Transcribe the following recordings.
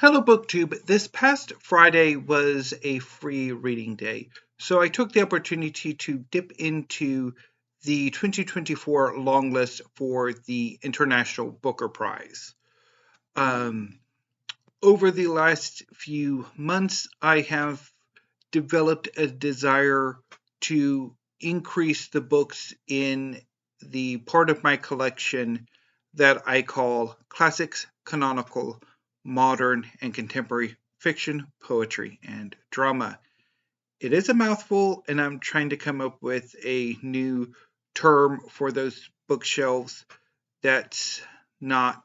Hello BookTube. This past Friday was a free reading day, so I took the opportunity to dip into the 2024 long list for the International Booker Prize. Over the last few months, I have developed a desire to increase the books in the part of my collection that I call classics, canonical, modern, and contemporary fiction, poetry, and drama. It is a mouthful, and I'm trying to come up with a new term for those bookshelves that's not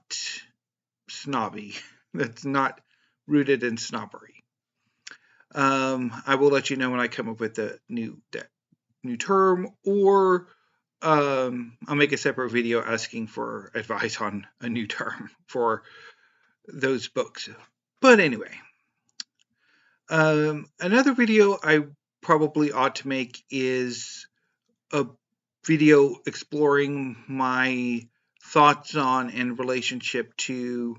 snobby, that's not rooted in snobbery. I will let you know when I come up with a new term, or I'll make a separate video asking for advice on a new term for those books. But anyway, another video I probably ought to make is a video exploring my thoughts on and relationship to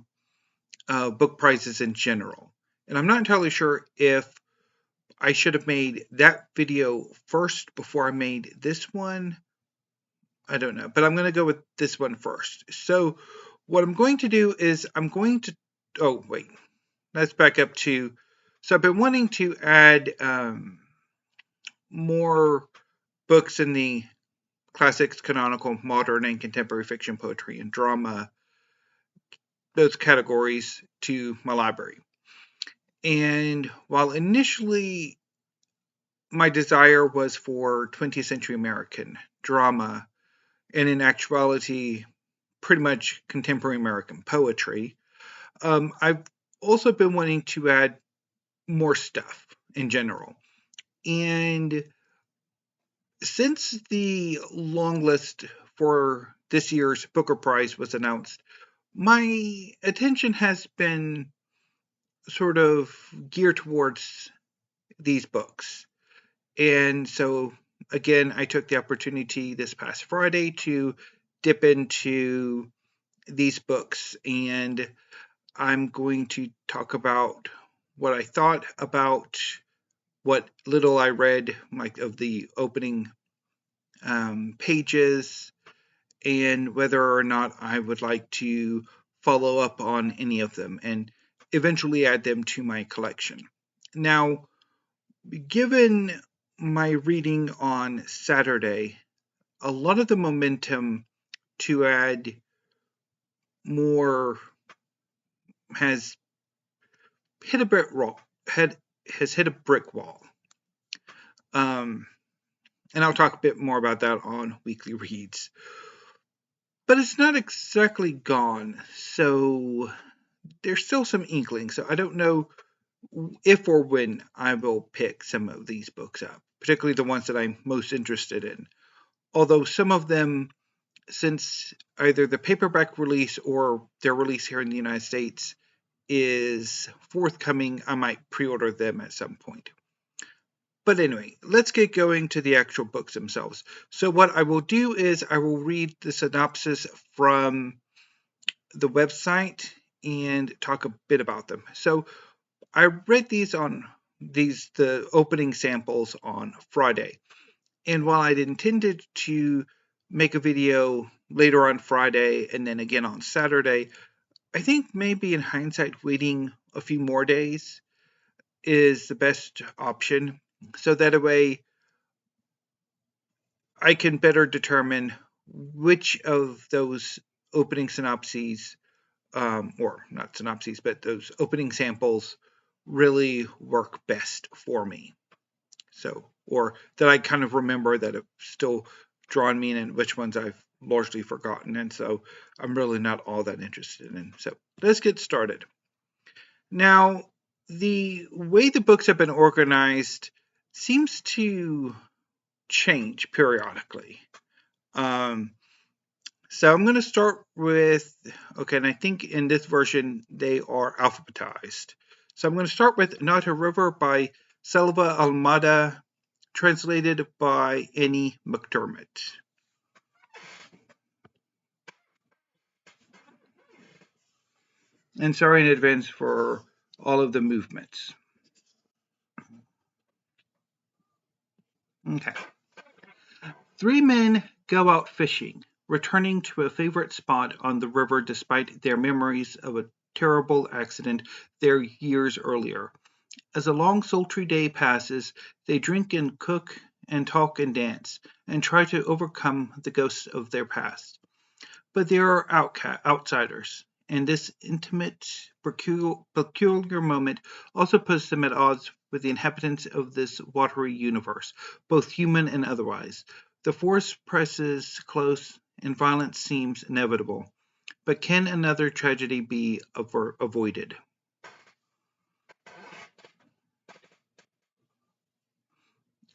book prizes in general. And I'm not entirely sure if I should have made that video first before I made this one. I don't know, but I'm going to go with this one first. So what I'm going to do is let's back up to, so I've been wanting to add more books in the classics, canonical, modern, and contemporary fiction, poetry, and drama, those categories, to my library. And while initially my desire was for 20th century American drama, and in actuality, pretty much contemporary American poetry, I've also been wanting to add more stuff in general. And since the long list for this year's Booker Prize was announced, my attention has been sort of geared towards these books. And so, again, I took the opportunity this past Friday to dip into these books, and I'm going to talk about what I thought about what little I read, like of the opening pages, and whether or not I would like to follow up on any of them and eventually add them to my collection. Now, given my reading on Saturday, a lot of the momentum to add more has hit a brick wall. Has hit a brick wall. And I'll talk a bit more about that on Weekly Reads. But it's not exactly gone, so there's still some inkling. So I don't know if or when I will pick some of these books up, particularly the ones that I'm most interested in. Although some of them, since either the paperback release or their release here in the United States is forthcoming, I might pre-order them at some point. But anyway, let's get going to the actual books themselves. So what I will do is I will read the synopsis from the website and talk a bit about them. So I read the opening samples on Friday. And while I'd intended to make a video later on Friday and then again on Saturday, I think maybe in hindsight waiting a few more days is the best option. So that way I can better determine which of those opening synopses, or not synopses, but those opening samples really work best for me. So, or that I kind of remember that have still drawn me in, and which ones I've largely forgotten. And so I'm really not all that interested in. So let's get started. Now, the way the books have been organized seems to change periodically. So I'm going to start with, okay, and I think in this version they are alphabetized. So I'm going to start with Not a River by Selva Almada, translated by Annie McDermott. And sorry in advance for all of the movements. Okay. 3 men go out fishing, returning to a favorite spot on the river despite their memories of a terrible accident there years earlier. As a long sultry day passes, they drink and cook and talk and dance, and try to overcome the ghosts of their past. But they are outsiders, and this intimate, peculiar moment also puts them at odds with the inhabitants of this watery universe, both human and otherwise. The force presses close, and violence seems inevitable. But can another tragedy be avoided?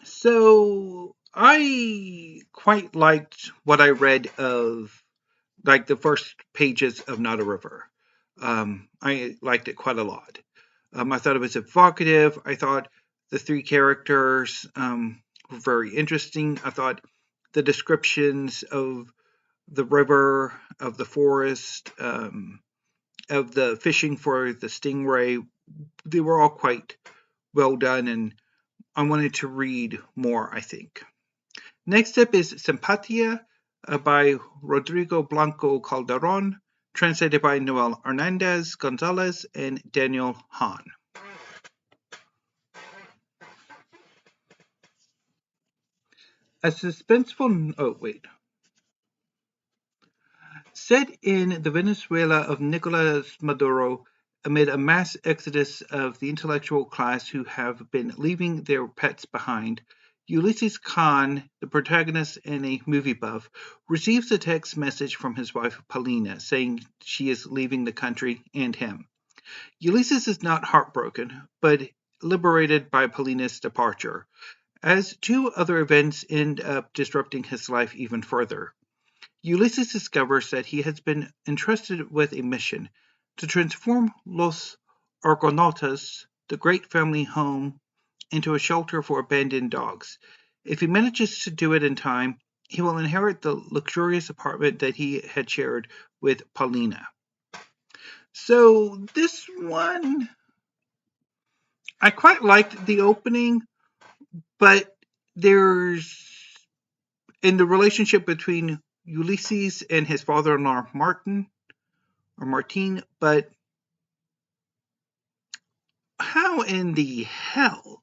So I quite liked what I read of like the first pages of Not a River. I liked it quite a lot. I thought it was evocative. I thought the 3 characters were very interesting. I thought the descriptions of the river, of the forest, of the fishing for the stingray, they were all quite well done, and I wanted to read more, I think. Next up is Simpatia by Rodrigo Blanco Calderon, translated by Noel Hernandez, Gonzalez, and Daniel Hahn. A suspenseful. Oh, wait. Set in the Venezuela of Nicolas Maduro, amid a mass exodus of the intellectual class who have been leaving their pets behind, Ulysses Khan, the protagonist and a movie buff, receives a text message from his wife Paulina saying she is leaving the country and him. Ulysses is not heartbroken, but liberated by Paulina's departure, as 2 other events end up disrupting his life even further. Ulysses discovers that he has been entrusted with a mission to transform Los Argonautas, the great family home, into a shelter for abandoned dogs. If he manages to do it in time, he will inherit the luxurious apartment that he had shared with Paulina. So this one, I quite liked the opening, but there's in the relationship between Ulysses and his father-in-law Martin, but how in the hell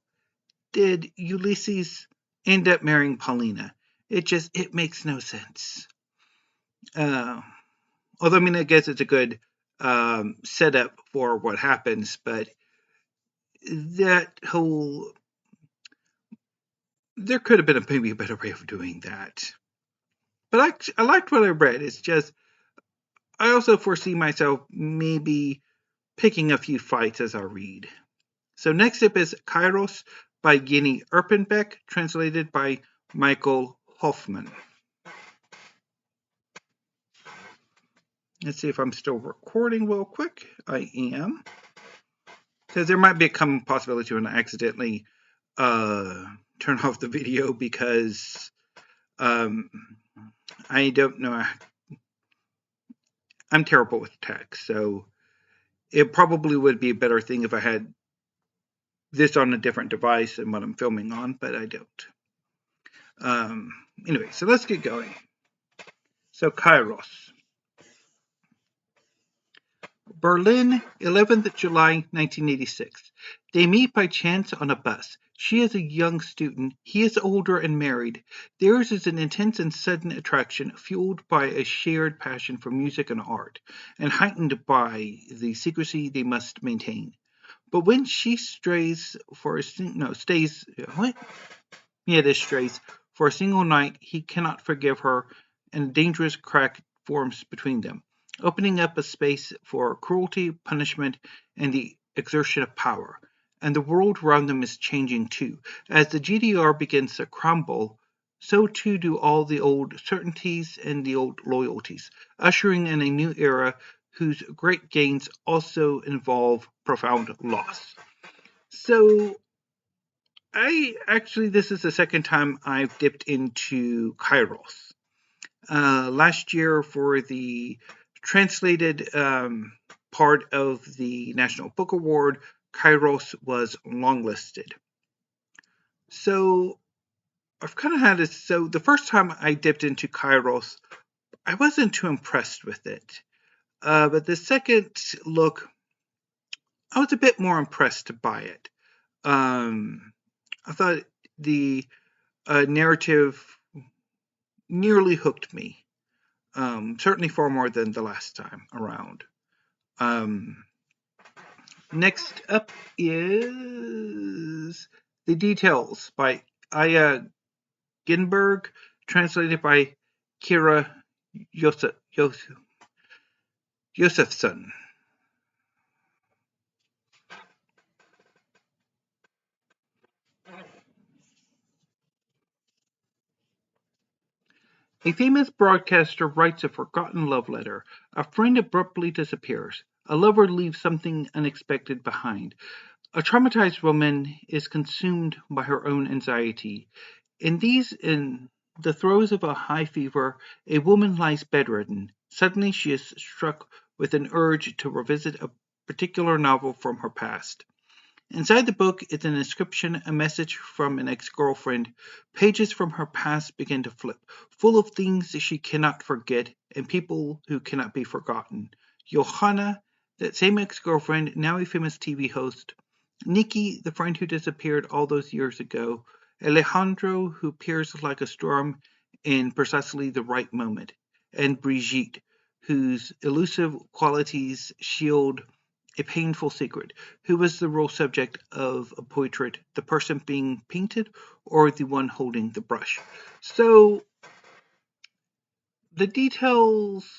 did Ulysses end up marrying Paulina? It makes no sense. Although, I mean, I guess it's a good setup for what happens, but that whole, there could have been maybe a better way of doing that. But I liked what I read. It's just, I also foresee myself maybe picking a few fights as I read. So next up is Kairos by Jenny Erpenbeck, translated by Michael Hofmann. Let's see if I'm still recording real quick. I am. Because there might be a common possibility when I accidentally turn off the video because I don't know. I'm terrible with text, so it probably would be a better thing if I had this on a different device than what I'm filming on, but I don't. Anyway, so let's get going. So Kairos. Berlin, 11th July 1986. They meet by chance on a bus. She is a young student. He is older and married. Theirs is an intense and sudden attraction fueled by a shared passion for music and art, and heightened by the secrecy they must maintain. But when she stays for a single night, he cannot forgive her, and a dangerous crack forms between them, opening up a space for cruelty, punishment, and the exertion of power. And the world around them is changing too. As the GDR begins to crumble, so too do all the old certainties and the old loyalties, ushering in a new era whose great gains also involve profound loss. So, this is the second time I've dipped into Kairos. Last year for the translated part of the National Book Award, Kairos was longlisted. So I've kind of had it. So the first time I dipped into Kairos, I wasn't too impressed with it. But the second look, I was a bit more impressed by it. I thought the narrative nearly hooked me. Certainly far more than the last time around. Next up is The Details by Aya Genberg, translated by Kira Josefsson. A famous broadcaster writes a forgotten love letter. A friend abruptly disappears. A lover leaves something unexpected behind. A traumatized woman is consumed by her own anxiety. In the throes of a high fever, a woman lies bedridden. Suddenly she is struck with an urge to revisit a particular novel from her past. Inside the book is an inscription, a message from an ex-girlfriend. Pages from her past begin to flip, full of things she cannot forget and people who cannot be forgotten. Johanna, that same ex-girlfriend, now a famous TV host. Nikki, the friend who disappeared all those years ago. Alejandro, who appears like a storm in precisely the right moment. And Brigitte, whose elusive qualities shield a painful secret. Who was the real subject of a portrait, the person being painted or the one holding the brush? So the details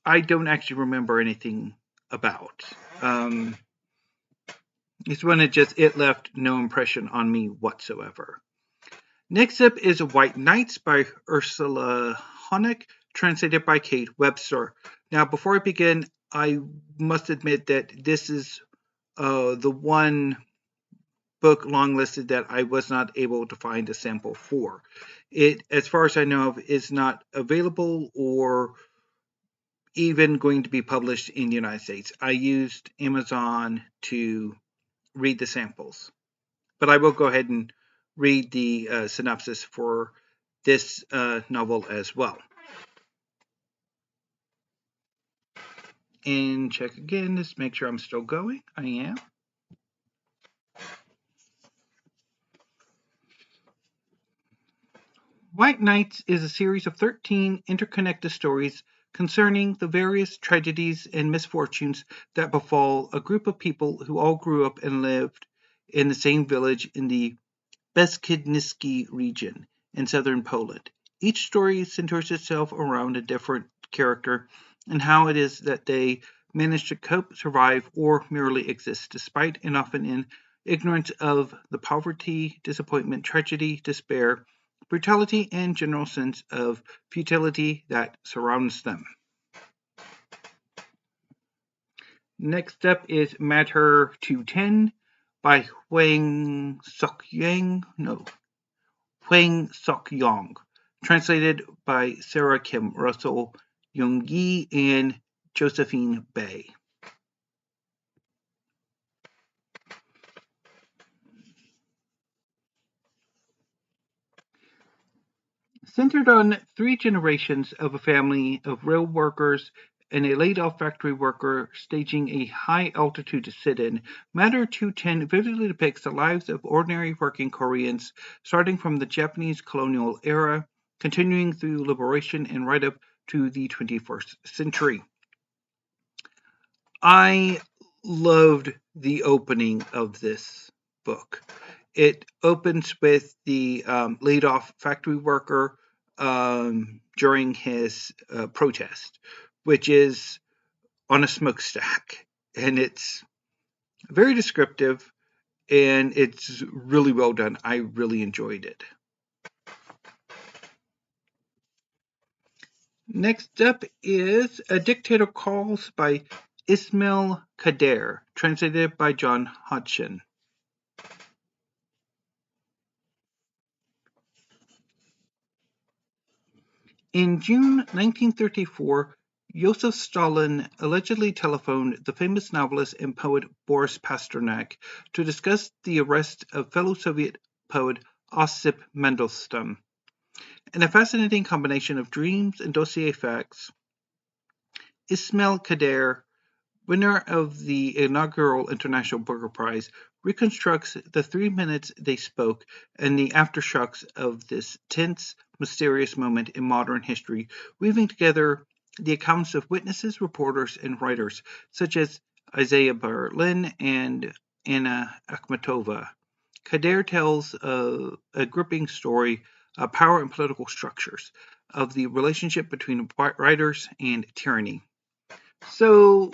I don't actually remember anything about. It's one it left no impression on me whatsoever. Next up is White Nights by Urszula Honek, translated by Kate Webster. Now, before I begin, I must admit that this is the one book longlisted that I was not able to find a sample for. It, as far as I know of, is not available or even going to be published in the United States. I used Amazon to read the samples. But I will go ahead and read the synopsis for this novel as well. And check again, just make sure I'm still going. I am. White Nights is a series of 13 interconnected stories concerning the various tragedies and misfortunes that befall a group of people who all grew up and lived in the same village in the Beskidnitsky region in southern Poland. Each story centers itself around a different character and how it is that they manage to cope, survive, or merely exist, despite and often in ignorance of the poverty, disappointment, tragedy, despair, brutality, and general sense of futility that surrounds them. Next up is Matter 210 by Hwang Sok-yong. Hwang Sok-yong, translated by Sara Kim Russell, Youngjae, and Josephine Bay. Centered on three generations of a family of rail workers and a laid-off factory worker staging a high-altitude sit-in, Matter 210 vividly depicts the lives of ordinary working Koreans, starting from the Japanese colonial era, continuing through liberation and right up to the 21st century. I loved the opening of this book. It opens with the laid-off factory worker during his protest, which is on a smokestack, and it's very descriptive, and it's really well done. I really enjoyed it. Next up is A Dictator Calls by Isamail Kadare, translated by John Hodgson. In June 1934, Joseph Stalin allegedly telephoned the famous novelist and poet Boris Pasternak to discuss the arrest of fellow Soviet poet Osip Mandelstam. In a fascinating combination of dreams and dossier facts, Ismail Kadare, winner of the inaugural International Booker Prize, reconstructs the 3 minutes they spoke and the aftershocks of this tense, mysterious moment in modern history, weaving together the accounts of witnesses, reporters, and writers such as Isaiah Berlin and Anna Akhmatova. Kadare tells a gripping story of power and political structures, of the relationship between writers and tyranny. So,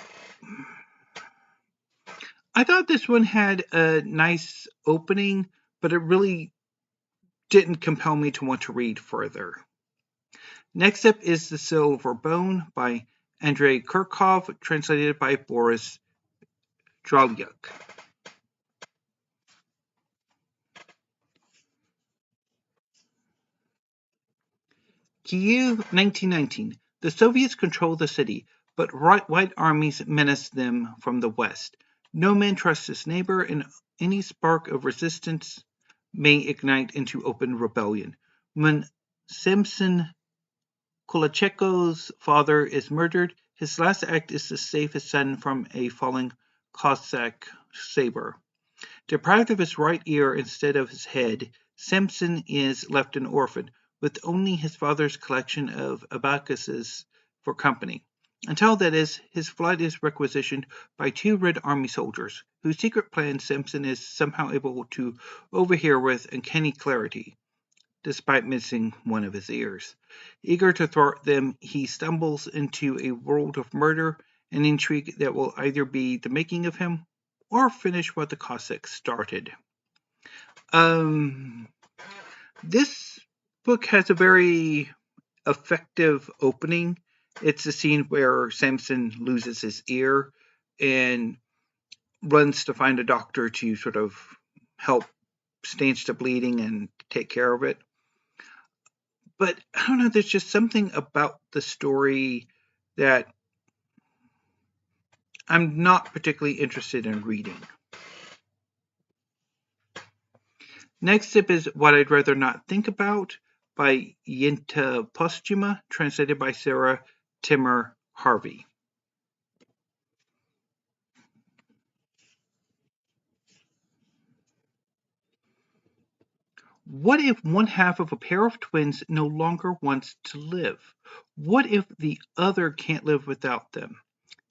I thought this one had a nice opening, but it really didn't compel me to want to read further. Next up is The Silver Bone by Andrey Kurkov, translated by Boris Dralyuk. Kyiv, 1919. The Soviets control the city, but white armies menace them from the west. No man trusts his neighbor, and any spark of resistance may ignite into open rebellion. When Samson Kulachenko's father is murdered, his last act is to save his son from a falling Cossack saber. Deprived of his right ear instead of his head, Samson is left an orphan, with only his father's collection of abacuses for company. Until, that is, his flight is requisitioned by 2 Red Army soldiers, whose secret plan Samson is somehow able to overhear with uncanny clarity, despite missing one of his ears. Eager to thwart them, he stumbles into a world of murder and intrigue that will either be the making of him or finish what the Cossacks started. This book has a very effective opening. It's a scene where Samson loses his ear and runs to find a doctor to sort of help stanch the bleeding and take care of it. But I don't know, there's just something about the story that I'm not particularly interested in reading. Next up is What I'd Rather Not Think About by Yinta Postuma, translated by Sara Timmer Harvey. What if one half of a pair of twins no longer wants to live? What if the other can't live without them?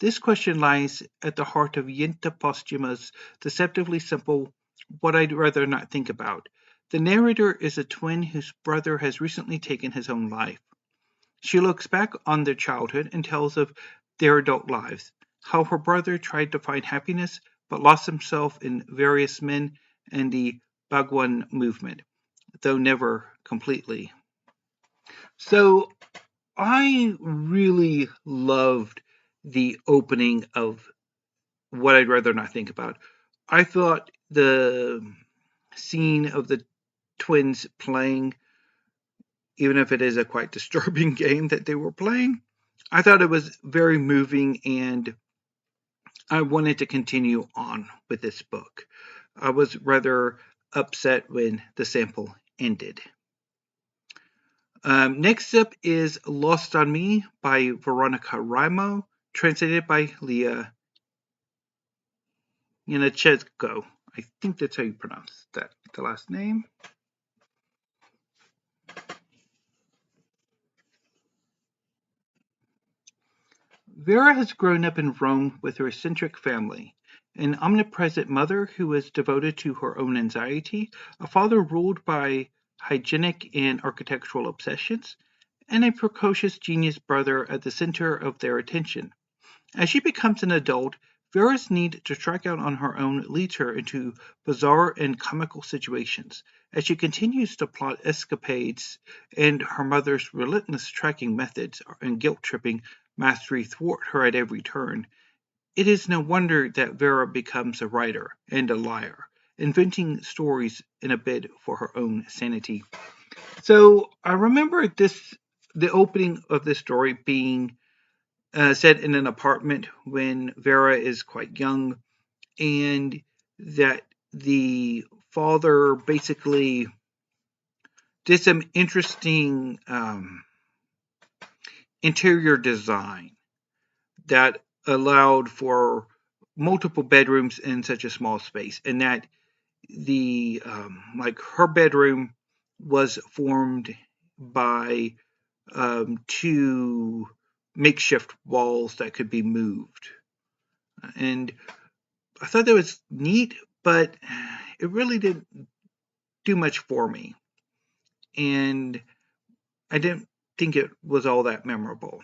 This question lies at the heart of Yinta Postuma's deceptively simple What I'd Rather Not Think About. The narrator is a twin whose brother has recently taken his own life. She looks back on their childhood and tells of their adult lives, how her brother tried to find happiness but lost himself in various men and the Bhagwan movement, though never completely. So I really loved the opening of What I'd Rather Not Think About. I thought the scene of the twins playing, even if it is a quite disturbing game that they were playing, I thought it was very moving, and I wanted to continue on with this book. I was rather upset when the sample ended. Next up is Lost on Me by Veronica Rimo, translated by Leah Yanachevko. I think that's how you pronounce that, the last name. Vera has grown up in Rome with her eccentric family, an omnipresent mother who is devoted to her own anxiety, a father ruled by hygienic and architectural obsessions, and a precocious genius brother at the center of their attention. As she becomes an adult, Vera's need to strike out on her own leads her into bizarre and comical situations. As she continues to plot escapades and her mother's relentless tracking methods and guilt-tripping mastery thwart her at every turn, it is no wonder that Vera becomes a writer and a liar, inventing stories in a bid for her own sanity. So I remember the opening of this story being set in an apartment when Vera is quite young, and that the father basically did some interesting interior design that allowed for multiple bedrooms in such a small space, and that the like her bedroom was formed by two makeshift walls that could be moved. And I thought that was neat, but it really didn't do much for me. And I didn't think it was all that memorable.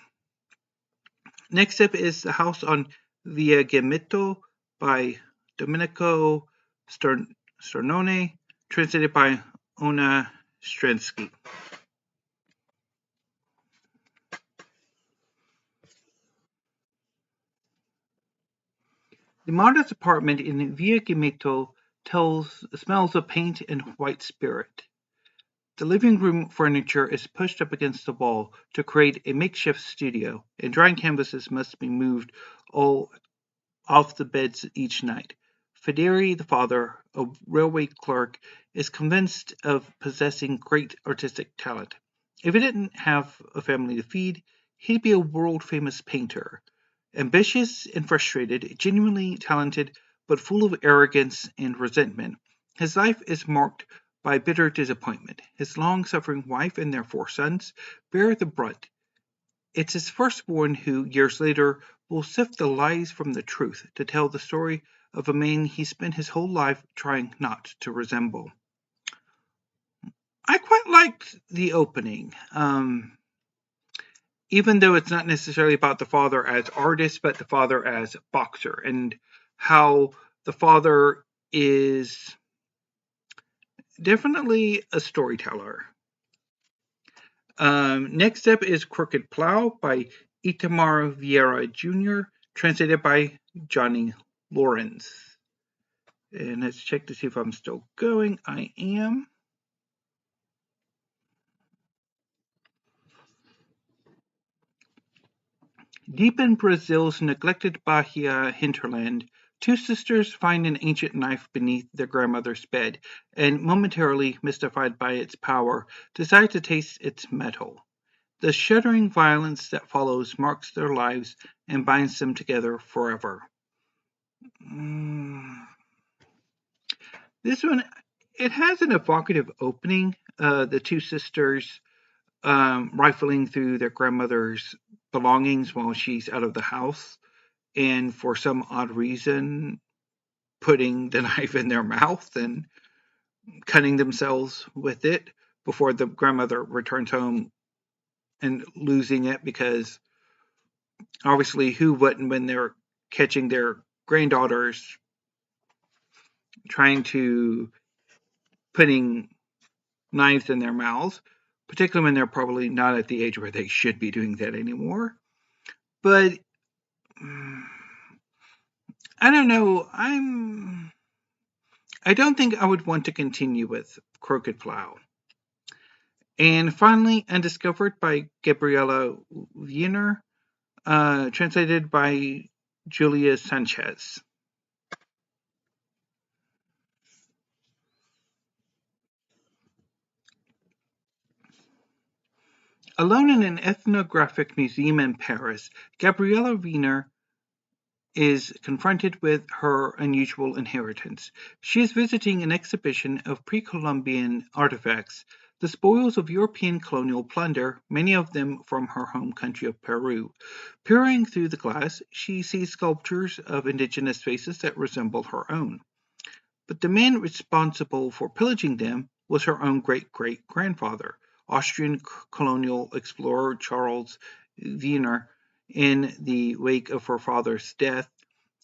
Next up is The House on Via Gemito by Domenico Stornone, translated by Ona Strensky. The modest apartment in Via Gemito smells of paint and white spirit. The living room furniture is pushed up against the wall to create a makeshift studio, and drying canvases must be moved all off the beds each night. Federi, the father, a railway clerk, is convinced of possessing great artistic talent. If he didn't have a family to feed, he'd be a world-famous painter. Ambitious and frustrated, genuinely talented, but full of arrogance and resentment, his life is marked by bitter disappointment. His long-suffering wife and their 4 sons bear the brunt. It's his firstborn who, years later, will sift the lies from the truth to tell the story of a man he spent his whole life trying not to resemble. I quite liked the opening, even though it's not necessarily about the father as artist, but the father as boxer, and how the father is definitely a storyteller. Next up is Crooked Plow by Itamar Vieira Jr., translated by Johnny Lawrence. And let's check to see if I'm still going. I am. Deep in Brazil's neglected Bahia hinterland, 2 sisters find an ancient knife beneath their grandmother's bed, and momentarily mystified by its power, decide to taste its metal. The shuddering violence that follows marks their lives and binds them together forever. This one, it has an evocative opening. The 2 sisters rifling through their grandmother's belongings while she's out of the house, and for some odd reason, putting the knife in their mouth and cutting themselves with it before the grandmother returns home and losing it, because obviously who wouldn't when they're catching their granddaughters trying to putting knives in their mouths, particularly when they're probably not at the age where they should be doing that anymore. But I don't know. I don't think I would want to continue with Crooked Plow. And finally, Undiscovered by Gabriela Wiener, translated by Julia Sanchez. Alone in an ethnographic museum in Paris, Gabriela Wiener is confronted with her unusual inheritance. She is visiting an exhibition of pre-Columbian artifacts, the spoils of European colonial plunder, many of them from her home country of Peru. Peering through the glass, she sees sculptures of indigenous faces that resemble her own. But the man responsible for pillaging them was her own great-great-grandfather, Austrian colonial explorer Charles Wiener. In the wake of her father's death,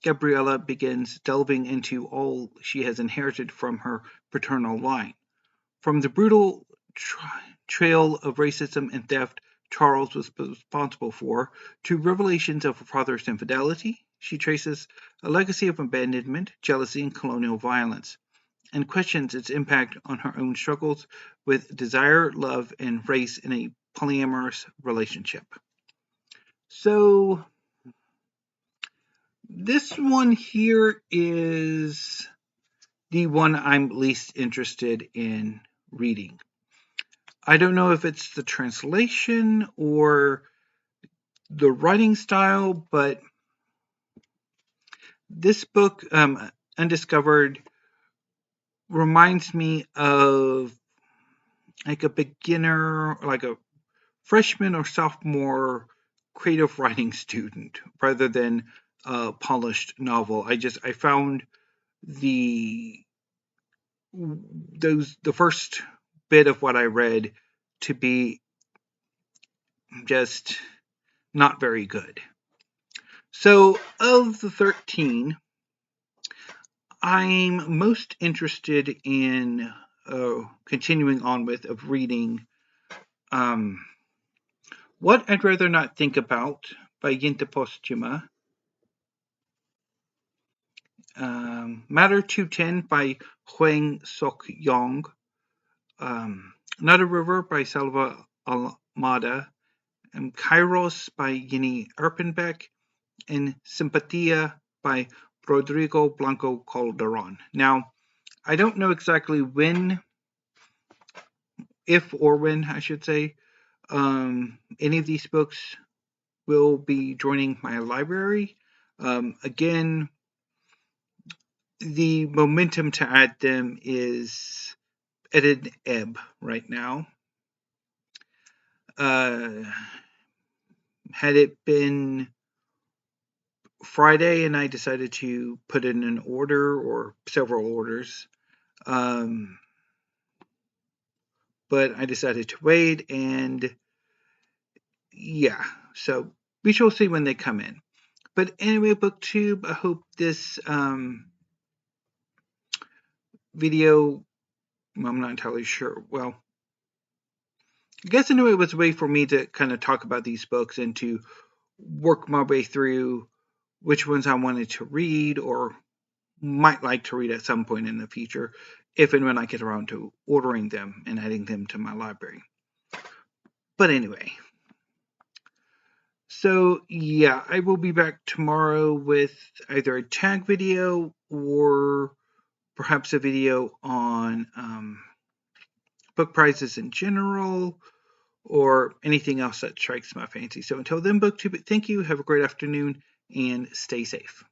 Gabriela begins delving into all she has inherited from her paternal line. From the brutal trail of racism and theft Charles was responsible for, to revelations of her father's infidelity, she traces a legacy of abandonment, jealousy, and colonial violence, and questions its impact on her own struggles with desire, love, and race in a polyamorous relationship. So, This one here is the one I'm least interested in reading. I don't know if it's the translation or the writing style, but this book, Undiscovered, reminds me of like a beginner, like a freshman or sophomore creative writing student rather than a polished novel. I found the first bit of what I read to be just not very good. So of the 13, I'm most interested in continuing on with of reading What I'd Rather Not Think About by Yinta Postuma, Matter 210 by Hwang Sok-yong, Not a River by Selva Almada, and Kairos by Erpenbeck, and Simpatia by Rodrigo Blanco Calderon. Now, I don't know exactly when, if or when, I should say, any of these books will be joining my library. Again, the momentum to add them is at an ebb right now. Had it been Friday and I decided to put in an order or several orders, but I decided to wait, and yeah, so we shall see when they come in. But anyway, BookTube, I hope this video, I'm not entirely sure, well, I guess anyway it was a way for me to kind of talk about these books and to work my way through which ones I wanted to read or might like to read at some point in the future, if and when I get around to ordering them and adding them to my library. But anyway, so yeah, I will be back tomorrow with either a tag video or perhaps a video on book prizes in general or anything else that strikes my fancy. So until then, BookTube, thank you, have a great afternoon, and stay safe.